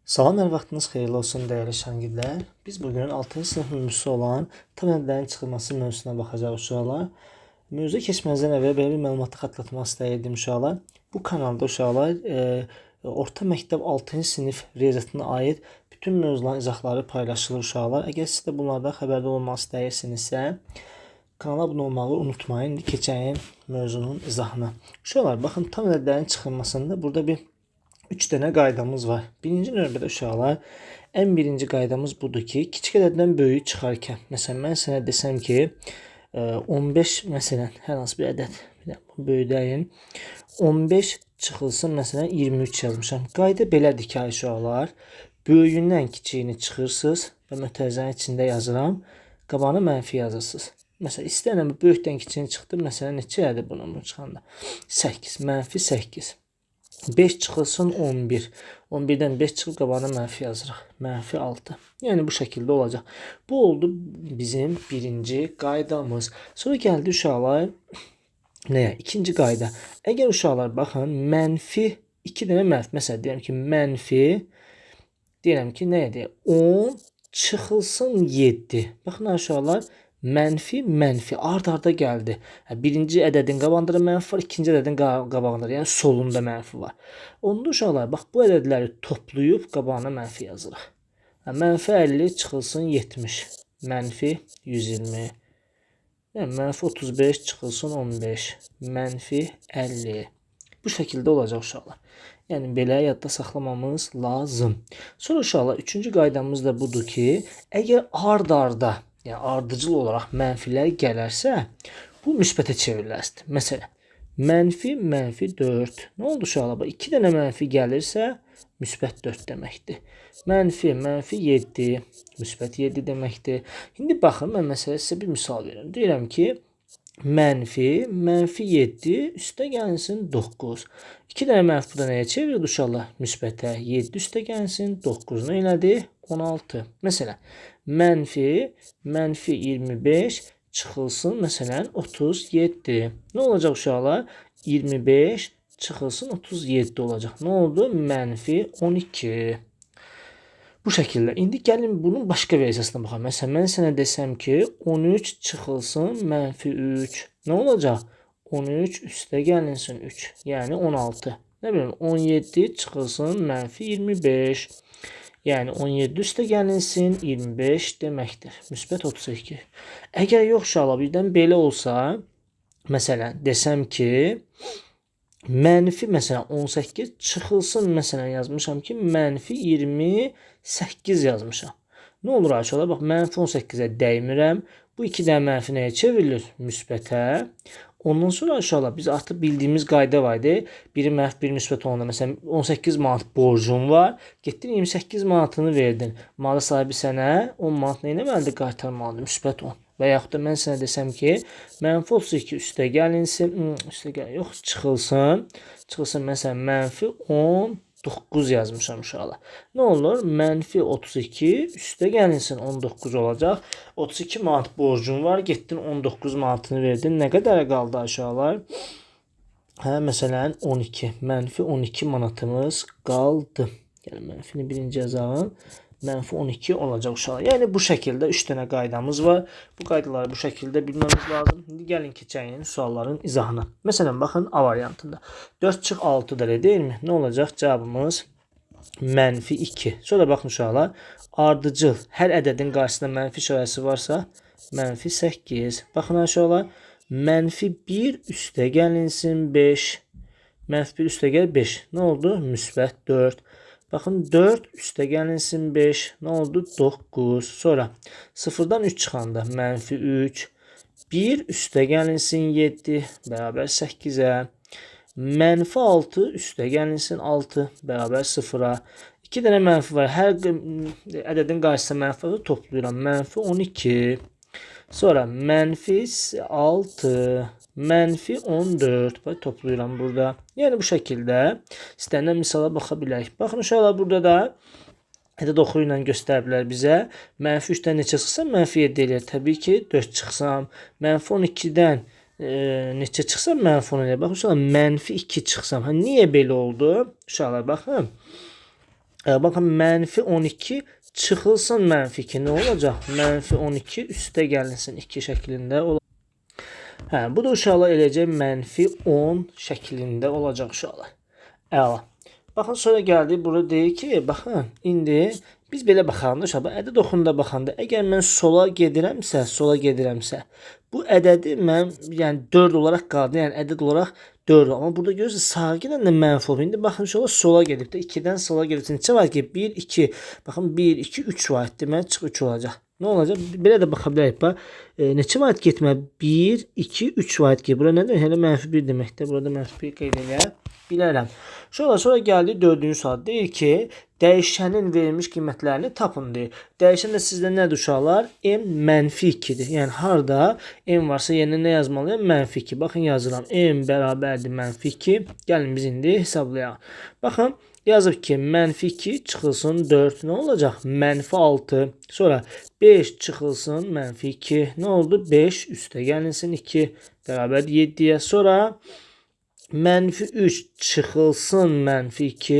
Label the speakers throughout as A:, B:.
A: Salam, hər vaxtınız xeyirli olsun dəyərli şagirdlər. Biz bugün 6-cı sinif mövzusu olan tam ədədlərin çıxılması mövzusuna baxacağıq uşaqlar. Mövzuya keçməzdən əvvəl belə bir məlumatı xatırlatmaq istəyirdim uşaqlar. Bu kanalda uşaqlar orta məktəb 6-cı sinif riyaziyyatına aid bütün mövzuların izahları paylaşılır uşaqlar. Əgər siz də bunlardan xəbərdar olmaq istəyirsinizsə, kanala abunə olmağı unutmayın. İndi keçək mövzunun izahına. Uşaqlar, baxın, tam ədədlərin çıxılmasında burada bir 3 dənə qaydamız var. Birinci növbədə uşaqlar, ən birinci qaydamız budur ki, kiçik ədəddən böyük çıxarkən, məsələn, mən sənə desəm ki, 15, məsələn, hər hansı bir ədəd, böyüdəyim, 15 çıxılsın, məsələn, 23 yazmışam. Qayda belədir ki, uşaqlar, böyüyündən kiçiyini çıxırsınız və mötərizənin içində yazıram, qabağına mənfi yazırsınız. Məsələn, istəyirəm, böyükdən kiçiyini çıxdım, məsələn, neçəyədir bunun çıxanda? 8, mənfi 8. 5 çıxılsın 11. 11-dən 5 çıxıb qabağına mənfi yazırıq. Mənfi 6. Yəni bu şəkildə olacaq. Bu oldu bizim birinci qaydamız. Sonra gəldi uşaqlar nəyə? İkinci qayda. Əgər uşaqlar baxın, mənfi 2 dənə mənfi. Məsələn, deyirəm ki, mənfi deyirəm ki, nəyə deyək? 10 çıxılsın 7. Baxın uşaqlar, mənfi ard-arda gəldi. Birinci ədədin qabağında mənfi var, ikinci ədədin qabağında, yəni solunda mənfi var. Onda uşaqlar, bax, bu ədədləri toplayıb qabağına mənfi yazırıq. Mənfi 50 çıxılsın 70, mənfi 120, mənfi 35 çıxılsın 15, mənfi 50. Bu şəkildə olacaq uşaqlar. Yəni, belə yadda saxlamamız lazım. Sonra uşaqlar, üçüncü qaydamız da budur ki, əgər ard-arda, yəni ardıcıl olaraq mənfilər gələrsə, bu müsbətə çevrilərdir. Məsələn, mənfi 4. Nə oldu uşaqlar? 2 dənə mənfi gəlirsə, müsbət 4 deməkdir. Mənfi 7, müsbət 7 deməkdir. İndi baxın, mən məsələ sizə bir misal verirəm. Deyirəm ki, mənfi 7 üstə gəlsin 9. 2 dənə mənfi burada nəyə çevirir uşaqlar? Müsbətə. 7 üstə gəlsin 9. Nə elədir? 16. Məsələn, mənfi 25 çıxılsın, məsələn, 37. Nə olacaq uşaqlar? 25 çıxılsın 37 olacaq. Nə oldu? Mənfi 12. Bu şəkildə. İndi gəlin bunun başqa versiyasına baxaq. Məsələn, mən sənə desəm ki, 13 çıxılsın mənfi 3. Nə olacaq? 13 üstə gəlinsin 3. Yəni 16. Nə bileyim, 17 çıxılsın mənfi 25. Yəni 17 üstə gəlinsin 25 deməkdir. Müsbət 32. Əgər yox uşaqlar, birdən belə olsa, məsələn, desəm ki, mənfi, məsələn, 18 çıxılsın, məsələn, yazmışam ki, mənfi 28 yazmışam. Nə olur uşaqlar? Bax, mənfi 18-ə dəymirəm. Bu 2 dənə mənfi nəyə çevrilir? Müsbətə. Ondan sonra uşaqlar, biz artıq bildiyimiz qayda var idi. Biri mənfi, biri müsbət olanda, məsələn, 18 manat borcun var. Getdin 28 manatını verdin. Malı sahibi sənə 10 manat nə etməlidir? Qaytarmalıdır, müsbət 10. Və yaxud da mən sənə desəm ki, mənfi 32 üstə gəlinsin, çıxılsın, məsələn, mənfi 19 yazmışam uşaqlar. Nə olur? Mənfi 32 üstə gəlinsin 19 olacaq. 32 manat borcun var, getdin 19 manatını verdin. Nə qədər qaldı uşaqlar? Məsələn, 12. Mənfi 12 manatımız qaldı. Yəni, mənfini birinci yazalım. Mənfi 12 olacaq uşaqlar. Yəni, bu şəkildə 3 dənə qaydamız var. Bu qaydaları bu şəkildə bilməmiz lazım. İndi gəlin keçək sualların izahına. Məsələn, baxın A variantında. 4 çıx 6 da deyilmi? Nə olacaq? Cavabımız mənfi 2. Sonra baxın uşaqlar, ardıcıl hər ədədin qarşısında mənfi işarəsi varsa, mənfi 8. Baxın uşaqlar, mənfi 1 üstə gəlinsin 5. Mənfi 1 üstə gəl 5. Nə oldu? Müsbət 4. Baxın, 4 üstə gəlinsin 5. Nə oldu? 9. Sonra 0-dan 3 çıxanda mənfi 3. 1 üstə gəlinsin 7. Bərabər 8-ə. Mənfi 6 üstə gəlinsin 6. Bərabər 0-a. 2 dənə mənfi var. Hər ədədin qarşısında mənfi var. Toplayıram. Mənfi 12. Sonra mənfi 6. Mənfi 14. Toplayıram burada. Yəni bu şəkildə istənilən misala baxa bilərik. Baxın uşaqlar, burada da ədəd oxuru ilə göstəriblər bizə. Mənfi 3-dən neçə çıxsam mənfi 7 eləyir. Təbii ki, 4 çıxsam. Mənfi 12-dən neçə çıxsam mənfi 10 eləyir. Baxın uşaqlar, mənfi 2 çıxsam. Niyə belə oldu? Uşaqlar, baxın. Bakın mənfi 12 çıxılsın mənfi 2 nə olacaq? Mənfi 12 üstə gəlinsin 2 şəklində olacaq. Bu da uşaqlar eləcək mənfi 10 şəklində olacaq uşaqlar. Əla. Baxın sonra gəldik burada deyir ki, baxın indi biz belə baxanda uşaqlar ədəd oxununda baxanda əgər mən sola gedirəmsə, bu ədədi mən yəni 4 olaraq qaldı. Yəni ədəd olaraq 4. Amma burada görürsünüz sağa gedəndə mənfi olur. İndi baxın uşaqlar sola gedib də 2-dən sola gedib. Neçə var ki? 1 2. Baxın 1 2 3 var. Deməli çıx 3 olacaq. Nə olacaq? Belə də baxa bilərik. Bax, neçə var getmə? 1 2 3 var ki. Bura nədir? Hələ mənfi 1 deməkdir. Burada mənfi 1 qeyd edə bilərəm. Sonra gəldi 4-cü sual. Deyir ki, dəyişənin verilmiş qiymətlərini tapın deyir. Dəyişən də sizdə nədir uşaqlar? M mənfi 2-dir. Yəni harda M varsa yerinə nə yazmalıyam? Mənfi 2. Baxın yazıram. M bərabərdir mənfi 2. Gəlin biz indi hesablayaq. Baxın yazıb ki, mənfi 2 çıxılsın 4. Nə olacaq? Mənfi 6. Sonra 5 çıxılsın mənfi 2. Nə oldu? 5 üstə gəlinsin 2 bərabərdir 7-yə. Sonra mənfi 3 çıxılsın mənfi 2.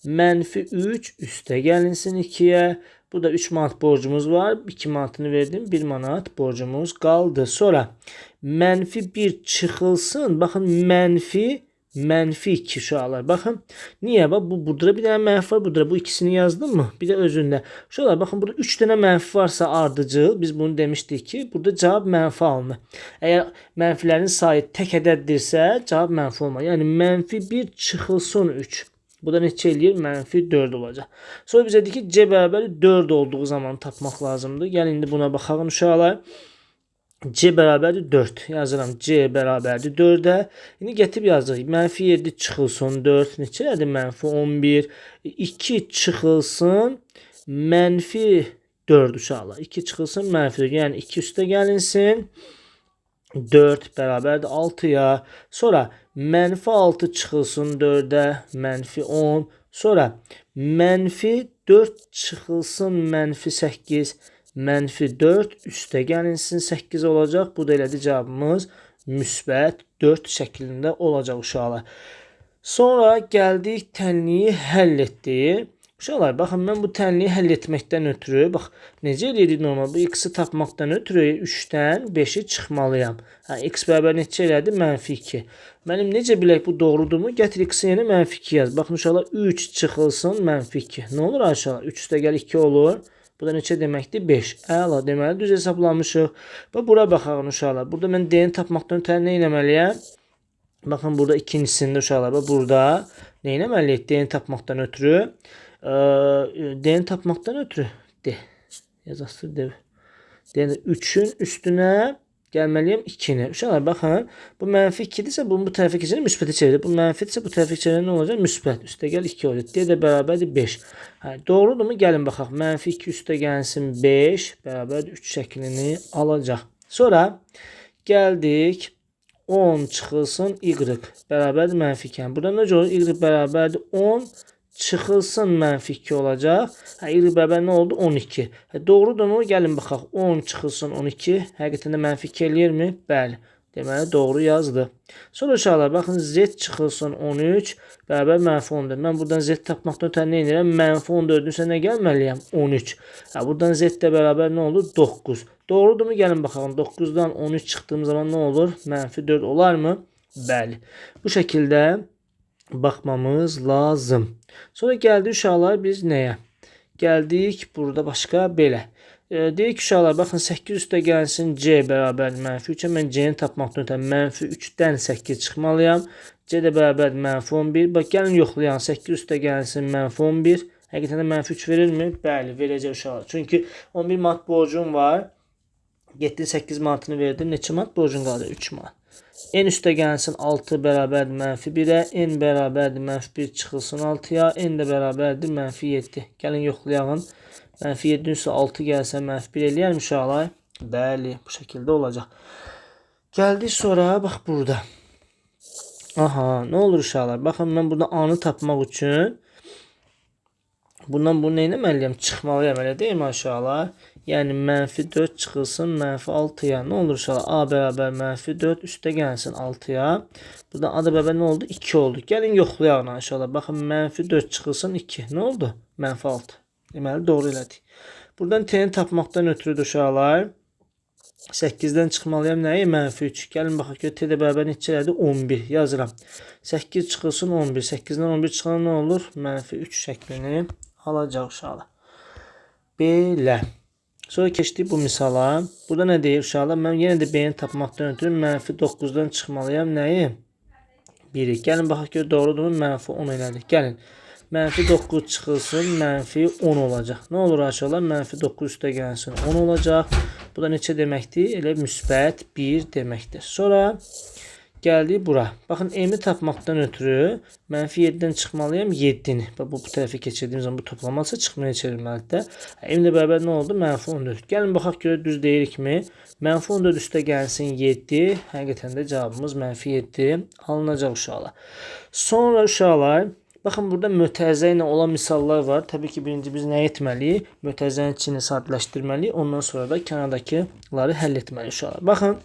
A: Mənfi 3 üstə gəlinsin 2-yə. Burada 3 manat borcumuz var. 2 manatını verdim. 1 manat borcumuz qaldı. Sonra mənfi 1 çıxılsın. Baxın mənfi 2 uşaqlar. Baxın. Niyə? Bax, burada bir dənə mənfi var. Burada bu ikisini yazdım mı? Bir də özündə. Uşaqlar baxın burada 3 dənə mənfi varsa ardıcıl. Biz bunu demişdik ki burada cavab mənfi alınır. Əgər mənfilərin sayı tək ədəddirsə cavab mənfi olmaz. Yəni mənfi 1 çıxılsın 3. Bu da neçə eləyir? Mənfi 4 olacaq. Sonra bizə deyir ki, C bərabər 4 olduğu zaman tapmaq lazımdır. Gəlin indi buna baxalım uşaqlar. C bərabərdir 4. Yazıram. C bərabərdir 4-ə. İndi gətirib yazırıq. Mənfi 7 çıxılsın 4. Neçədir? Mənfi 11. 2 çıxılsın mənfi 4 uşaqlar. 2 çıxılsın mənfi 4. Yəni 2 üstə gəlinsin. 4 bərabərdir 6-ya. Sonra mənfi 6 çıxılsın 4-ə. Mənfi 10. Sonra mənfi 4 çıxılsın mənfi 8. Mənfi 4 üstə gəlinsin 8 olacaq. Bu da elədir cavabımız müsbət 4 şəklində olacaq uşaqlar. Sonra gəldik tənliyi həll etdik. Uşaqlar baxın mən bu tənliyi həll etməkdən ötürü bax necə elədik normal bu x-i tapmaqdan ötürü 3-dən 5-i çıxmalıyam. X bərabər neçə elədi? Mənfi 2. Mənim necə bilək bu doğrudurmu? Gətir x-i yenə mənfi 2 yaz. Baxın uşaqlar 3 çıxılsın mənfi 2. Nə olur aşağı? 3 üstə gəl 2 olur. Bu da neçə deməkdir? 5. Əla, deməli düz hesablamışıq. Və bura baxaq uşaqlar. Burada mən D-ni tapmaqdan ötürü nə etməliyəm? Baxın burada ikincisində uşaqlar. Burada nə etməliyik? D-ni tapmaqdan ötürü. D-ni tapmaqdan ötürü. D. Yazası D. D-ni 3-ün üstünə gəlməliyəm 2-ni. Uşaqlar baxın. Bu mənfi 2-dirsə bu tərəfə keçirək müsbətə çevirir. Bu mənfidirsə bu tərəfə keçirək nə olacaq? Müsbət. Üstə gəl 2 olacaq. D də bərabərdir 5. Doğrudurmu? Gəlin baxaq. Mənfi 2 üstə gəlsin 5 bərabərdir 3 şəklini alacaq. Sonra gəldik 10 çıxılsın y bərabərdir mənfi 2. Burada necə olur? Y bərabərdir 10 çıxılsın mənfi 2 olacaq. Y bərabər nə oldu? 12. Doğrudurmu? Gəlin baxaq. 10 çıxılsın 12. Həqiqətən də mənfi 2 eləyirmi? Bəli. Deməli doğru yazdı. Sonra uşaqlar baxın z çıxılsın 13 bərabər mənfi 14. Mən buradan z tapmaqdan ötürü nə edirəm? Mənfi 14-ün üstə nə gəlməliyəm? 13. Buradan z də bərabər nə olur? 9. Doğrudurmu? Gəlin baxalım. 9-dan 13 çıxdığım zaman nə olur? Mənfi 4 olarmı? Bəli. Bu şəkildə baxmamız lazım. Sonra gəldik uşaqlar biz nəyə? Gəldik burada başqa belə. Deyək ki uşaqlar baxın 8 üstə gəlsin C bərabər mənfi 3. Mən C-ni tapmaqdan ötürü mənfi 3-dən 8 çıxmalıyam. C də bərabər mənfi 11. Bax gəlin yoxlayalım. 8 üstə gəlsin mənfi 11. Həqiqətən də mənfi 3 verirmi? Bəli verəcək uşaqlar. Çünki 11 manat borcum var. Getdi 8 manatını verdim. Neçə manat borcun qaldı? 3 manat. N üstə gəlsin 6 bərabərdir mənfi 1-ə. N bərabərdir mənfi 1 çıxılsın 6-ya. N də bərabərdir mənfi 7. Gəlin yoxlayalım. Mənfi 7-nin üstə 6 gəlsə mənfi 1 eləyərmi uşaqlar? Bəli, bu şəkildə olacaq. Gəldik sonra, bax burada. Aha, nə olur uşaqlar? Baxın, mən burada A-nı tapmaq üçün bundan bunu nə etməliyəm? Çıxmalıyam, elə deyilmi uşaqlar? Yəni mənfi 4 çıxılsın mənfi 6-ya. Nə olur uşaqlar? A bərabər mənfi 4 üstə gəlsin 6-ya. Burada A da bərabər nə oldu? 2 oldu. Gəlin yoxlayaq uşaqlar. Baxın mənfi 4 çıxılsın 2. Nə oldu? Mənfi 6. Deməli doğru elədik. Buradan t-ni tapmaqdan ötürü uşaqlar 8-dən çıxmalıyam nəyi? Mənfi 3. Gəlin baxaq ki, t də bərabər neçə elədi? 11 yazıram. 8 çıxılsın 11. 8-dən 11 çıxan nə olur? Mənfi 3 şəklini alacaq uşaqlar. Belə. Sonra keçdik bu misala. Burada nə deyir uşaqlar? Mən yenə də b-ni tapmaqdan ötürü mənfi 9-dan çıxmalıyam nəyi? 1-i. Gəlin baxaq ki, doğrudur. Mənfi 10 elədik. Gəlin. Mənfi 9 çıxılsın, mənfi 10 olacaq. Nə olur aşağılar? Mənfi 9 üstə gəlsin 10 olacaq. Bu da neçə deməkdir? Elə müsbət 1 deməkdir. Sonra gəldik bura. Baxın, m-i tapmaqdan ötürü mənfi 7-dən çıxmalıyam 7-ni. Bu tərəfə keçirdiyim zaman bu toplaması çıxmaya çevirməlidir. M ilə bərabər nə oldu? Mənfi 14. Gəlin baxaq görə düz deyirikmi? Mənfi 14 üstə gəlsin 7. Həqiqətən də cavabımız mənfi 7 alınacaq uşaqlar. Sonra uşaqlar, baxın, burada mötərizə ilə olan misallar var. Təbii ki, birinci biz nə etməliyik? Mötərizənin içini sadələşdirməliyik. Ondan sonra da kənardakiləri həll etməliyik uşaqlar. Baxın,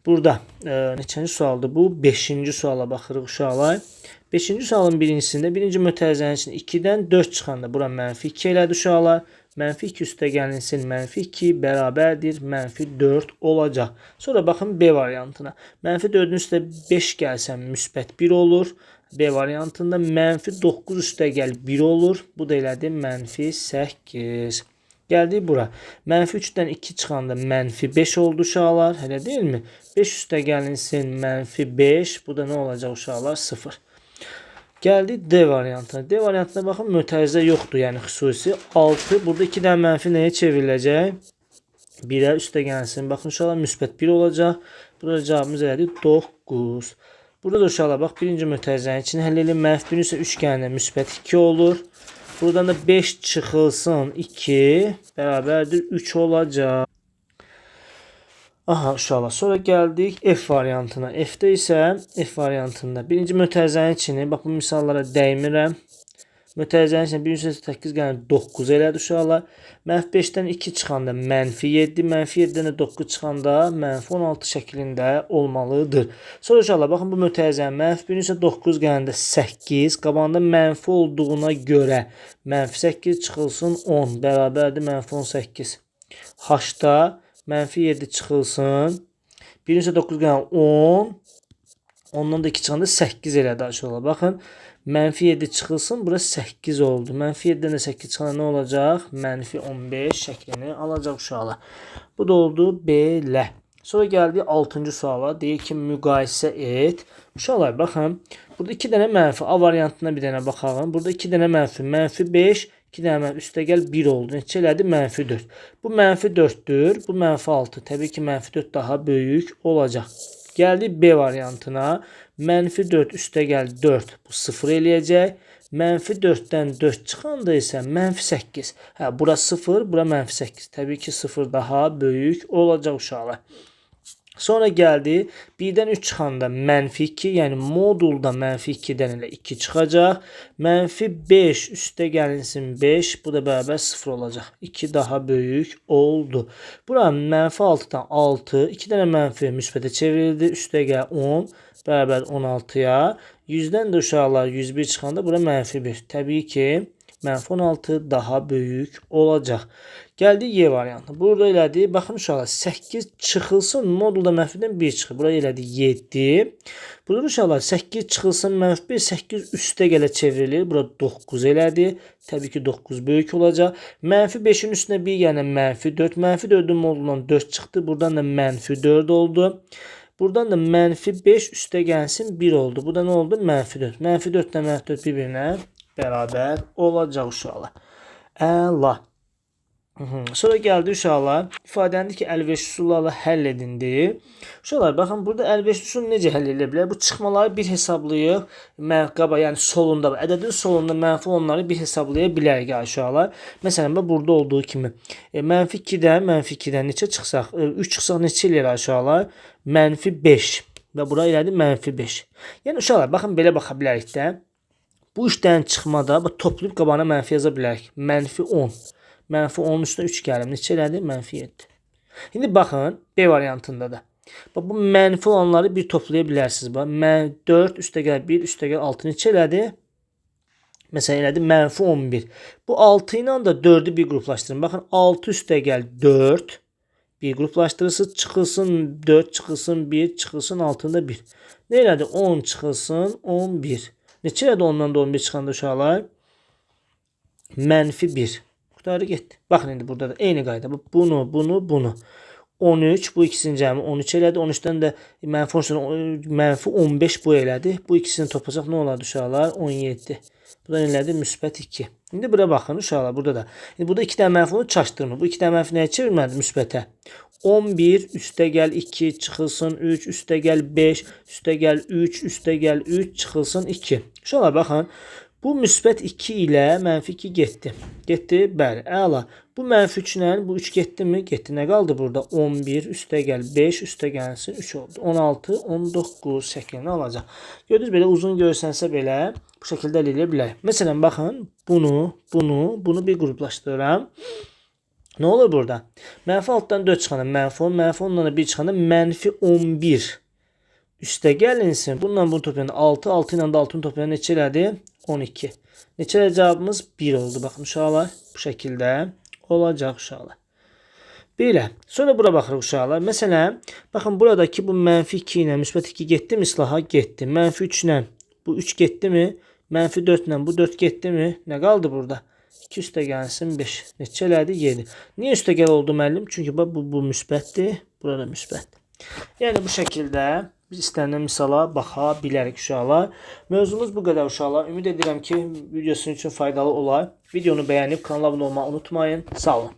A: burada neçənci sualdır bu? 5-ci suala baxırıq uşaqlar. 5-ci sualın birincisində birinci mötərizənin içində 2-dən 4 çıxanda bura mənfi 2 elədi uşaqlar. Mənfi 2 üstə gəlinsin, mənfi 2 bərabərdir, mənfi 4 olacaq. Sonra baxın B variantına. Mənfi 4-ün üstə 5 gəlsən müsbət 1 olur. B variantında mənfi 9 üstə gəl 1 olur. Bu da elədir mənfi 8. Gəldik bura. Mənfi 3-dən 2 çıxanda mənfi 5 oldu uşaqlar. Elə deyilmi? 5 üstə gəlinsin mənfi 5. Bu da nə olacaq uşaqlar? 0. Gəldik D variantına. D variantına baxın, mötərizə yoxdur, yəni xüsusi. 6. Burada 2 dənə mənfi nəyə çevriləcək? 1-ə üstə gəlsin. Baxın uşaqlar, müsbət 1 olacaq. Burada cavabımız elədir 9. Burada da uşaqlar, bax, birinci mötərizənin içini həll edin. Mənfi 1 isə 3 gəlində müsbət 2 olur. Buradan da 5 çıxılsın 2 bərabərdir 3 olacaq. Aha uşaqlar, sonra gəldik F variantına. F-də isə F variantında birinci mötərizənin içini, bax, bu misallara dəymirəm. Mötərizənin içində 1/8 gələn 9 elədi uşaqlar. Mənfi 5-dən 2 çıxanda mənfi 7, mənfi 7-dən də 9 çıxanda mənfi 16 şəklində olmalıdır. Sonra uşaqlar, baxın, bu mötərizənin mənfi 1 isə 9 gələndə 8, qabağında mənfi olduğuna görə mənfi 8 çıxılsın 10 bərabərdir mənfi 18. H-da mənfi 7 çıxılsın. 1 isə 9 gələn 10. Ondan da 2 çıxanda 8 elədi aşağıda. Baxın, mənfi 7 çıxılsın. Burası 8 oldu. Mənfi 7-dən də 8 çıxanda nə olacaq? Mənfi 15 şəklini alacaq uşaqlar. Bu da oldu belə. Sonra gəldik 6-cı suala. Deyir ki, müqayisə et. Uşaqlar, baxın. Burada 2 dənə mənfi. A variantına bir dənə baxalım. Burada 2 dənə mənfi. Mənfi 5. 2 dənə mənfi üstə gəl 1 oldu. Neçə elədi? Mənfi 4. Bu mənfi 4-dür. Bu mənfi 6. Təbii ki, mənfi 4 daha böyük olacaq. Gəldik B variantına. Mənfi 4 üstə gəl 4. Bu 0 eləyəcək. Mənfi 4-dən 4 çıxanda isə mənfi 8. Bura 0, bura mənfi 8. Təbii ki, 0 daha böyük olacaq uşaqlar. Sonra gəldi, 1-dən 3 çıxanda mənfi 2, yəni modulda mənfi 2-dən elə 2 çıxacaq. Mənfi 5 üstə gəlinsin 5, bu da bərabər 0 olacaq. 2 daha böyük oldu. Bura mənfi 6-dan 6, 2 dənə mənfi müsbətə çevrildi. Üstə gəl 10, bərabər 16-ya. 100-dən də uşaqlar 101 çıxanda bura mənfi 1. Təbii ki, mənfi 16 daha böyük olacaq. Gəldik Y variantı. Burada elədi. Baxın uşaqlar, 8 çıxılsın, modulda mənfidən 1 çıxır. Buraya elədi 7. Burada uşaqlar, 8 çıxılsın, mənfi 1, 8 üstə gələ çevrilir. Burada 9 elədi. Təbii ki, 9 böyük olacaq. Mənfi 5-in üstünə 1 yəni mənfi 4. Mənfi 4-ün modulundan 4 çıxdı. Buradan da mənfi 4 oldu. Buradan da mənfi 5 üstə gəlsin 1 oldu. Bu da nə oldu? Mənfi 4. Mənfi 4 ilə mənfi 4 bir-birinə bərabər olacaq uşaqlar. Əla. Sonra gəldi uşaqlar. İfadənidir ki, əlverişli üsullarla həll edindi. Uşaqlar, baxın, burada əlverişli üsul necə həll edilə bilər? Bu çıxmaları bir hesablayıq. Qaba, yəni solunda, ədədin solunda mənfi onları bir hesablaya bilərik uşaqlar. Məsələn, burada olduğu kimi. Mənfi 2-dən neçə çıxsaq? 3 çıxsaq neçə eləyir uşaqlar? Mənfi 5. Və bura elədi mənfi 5. Yəni uşaqlar, baxın, belə baxa bilərik də. Bu 3 dənə çıxmada toplayıb qabağına mənfi yaza bilərik. Mənfi 10. Mənfi 10 üstünə 3 gəlir. Neçə elədi? Mənfi 7. İndi baxın B variantında da. Bax, bu mənfi olanları bir toplaya bilərsiniz. Bax, 4 üstəgəl 1 üstəgəl 6 neçə elədi? Məsələn elədi mənfi 11. Bu 6 ilə də 4'ü bir qruplaşdırın. Baxın 6 üstəgəl 4 bir qruplaşdırırsınız. Çıxılsın 4, çıxılsın 1, çıxılsın 6'da 1. Ne elədi? 10 çıxılsın 11. Neçə elədi ondan da 11 çıxanda uşaqlar? Mənfi 1. Qutarı getdi. Baxın indi burada da eyni qayda. Bunu. 13 bu ikisinin cəmi 13 elədi. 13'dən də mənfi 15 bu elədi. Bu ikisini toplasaq nə olardı uşaqlar? 17. Bu da elədi? Müsbət 2. İndi bura baxın uşaqlar burada da. İndi burada 2 dənə mənfi onu çaşdırmır. Bu 2 dənə mənfi nəyə çevirmədi? Müsbətə. 11 üstəgəl 2 çıxılsın 3 üstəgəl 5 üstəgəl 3 üstəgəl 3 çıxılsın 2. Uşaqlar baxın. Bu müsbət 2 ilə mənfi 2 getdi. Getdi, bəli, əla. Bu mənfi 3 ilə bu 3 getdi mi? Getdi. Nə qaldı burada? 11 üstəgəl 5 üstəgəlsin 3 oldu. 16, 19 şəklini alacaq. Gördünüz belə uzun görsənsə belə bu şəkildə əldə edə bilərik. Məsələn, baxın, bunu bir qruplaşdırıram. Nə olur burada? Mənfi 6'dan 4 çıxanda mənfi 10, mənfi 10'dan da 1 çıxanda mənfi 11 üstəgəlinsin. Bununla bunu toplayanda 6, 6 ilə də 6'ını toplayanda neçə elədi? 12. Neçə elə cavabımız 1 oldu. Baxın uşaqlar, bu şəkildə olacaq uşaqlar. Belə. Sonra bura baxırıq uşaqlar. Məsələn, baxın buradakı bu mənfi 2 ilə müsbət 2 getdi mi islaha? Getdi. Mənfi 3 ilə bu 3 getdi mi? Mənfi 4 ilə bu 4 getdi mi? Nə qaldı burada? 2 üstəgəlsin 5. Neçə elədi? 7. Niyə üstəgəl oldu müəllim? Çünki bu müsbətdir. Burada müsbətdir. Yəni bu şəkildə biz istənilən misala baxa bilərik uşaqlar. Mövzumuz bu qədər uşaqlar. Ümid edirəm ki, videosun üçün faydalı olar. Videonu bəyənib kanala abunə olmağı unutmayın. Sağ olun.